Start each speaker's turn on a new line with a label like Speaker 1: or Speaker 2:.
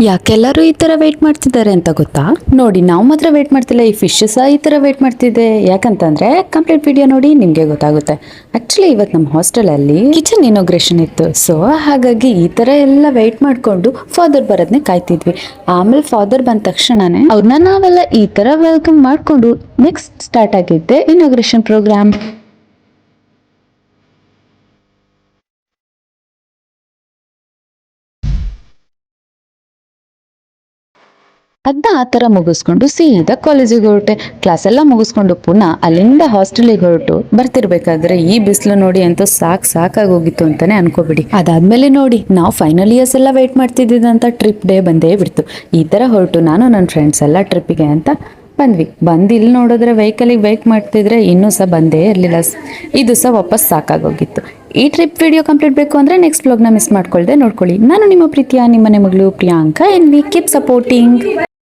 Speaker 1: ಯಾಕೆಲ್ಲರೂ ಈ ಥರ ವೆಯ್ಟ್ ಮಾಡ್ತಿದ್ದಾರೆ ಅಂತ ಗೊತ್ತಾ? ನೋಡಿ, ನಾವು ಮಾತ್ರ ವೆಯ್ಟ್ ಮಾಡ್ತಿಲ್ಲ, ಈ ಫಿಶ್ ಸಹ ಈ ಥರ ವೆಯ್ಟ್ ಮಾಡ್ತಿದೆ. ಯಾಕಂತಂದ್ರೆ ಕಂಪ್ಲೀಟ್ ವಿಡಿಯೋ ನೋಡಿ ನಿಮಗೆ ಗೊತ್ತಾಗುತ್ತೆ. ಆಕ್ಚುಲಿ ಇವತ್ತು ನಮ್ಮ ಹಾಸ್ಟೆಲಲ್ಲಿ ಕಿಚನ್ ಇನಾಗ್ರೇಷನ್ ಇತ್ತು. ಸೊ ಹಾಗಾಗಿ ಈ ಥರ ಎಲ್ಲ ವೆಯ್ಟ್ ಮಾಡಿಕೊಂಡು ಫಾದರ್ ಬರೋದನ್ನೇ ಕಾಯ್ತಿದ್ವಿ. ಆಮೇಲೆ ಫಾದರ್ ಬಂದ ತಕ್ಷಣನೇ ಅವ್ರನ್ನ ನಾವೆಲ್ಲ ಈ ಥರ ವೆಲ್ಕಮ್ ಮಾಡಿಕೊಂಡು ನೆಕ್ಸ್ಟ್ ಸ್ಟಾರ್ಟ್ ಆಗಿದ್ದೆ ಇನಾಗ್ರೇಷನ್ ಪ್ರೋಗ್ರಾಮ್. ಅದನ್ನ ಆ ಥರ ಮುಗಿಸ್ಕೊಂಡು ಸೀದಾ ಕಾಲೇಜಿಗೆ ಹೊರಟೆ. ಕ್ಲಾಸ್ ಎಲ್ಲ ಮುಗಿಸ್ಕೊಂಡು ಪುನಃ ಅಲ್ಲಿಂದ ಹಾಸ್ಟೆಲಿಗೆ ಹೊರಟು ಬರ್ತಿರ್ಬೇಕಾದ್ರೆ ಈ ಬಿಸಿಲು ನೋಡಿ ಅಂತೂ ಸಾಕಾಗಿ ಹೋಗಿತ್ತು ಅಂತಾನೆ ಅನ್ಕೋಬಿಡಿ. ಅದಾದ್ಮೇಲೆ ನೋಡಿ, ನಾವು ಫೈನಲ್ ಇಯರ್ಸ್ ಎಲ್ಲ ವೆಯ್ಟ್ ಮಾಡ್ತಿದ್ದಂತ ಟ್ರಿಪ್ ಡೇ ಬಂದೇ ಬಿಡ್ತು. ಈ ತರ ಹೊರಟು ನಾನು ನನ್ನ ಫ್ರೆಂಡ್ಸ್ ಎಲ್ಲ ಟ್ರಿಪ್ಪಿಗೆ ಅಂತ ಬಂದು ಇಲ್ಲಿ ನೋಡಿದ್ರೆ ವೆಹಿಕಲಿಗೆ ವೆಯ್ಟ್ ಮಾಡ್ತಿದ್ರೆ ಇನ್ನೂ ಸಹ ಬಂದೇ ಇರಲಿಲ್ಲ. ಇದು ಸಹ ವಾಪಸ್ ಸಾಕಾಗೋಗಿತ್ತು. ಈ ಟ್ರಿಪ್ ವಿಡಿಯೋ ಕಂಪ್ಲೀಟ್ ಬೇಕು ಅಂದರೆ ನೆಕ್ಸ್ಟ್ ವ್ಲಾಗ್ನ ಮಿಸ್ ಮಾಡ್ಕೊಳ್ದೆ ನೋಡ್ಕೊಳ್ಳಿ. ನಾನು ನಿಮ್ಮ ಪ್ರೀತಿಯ ನಿಮ್ಮನೆ ಮಗಳು Priyanka. N we keep supporting.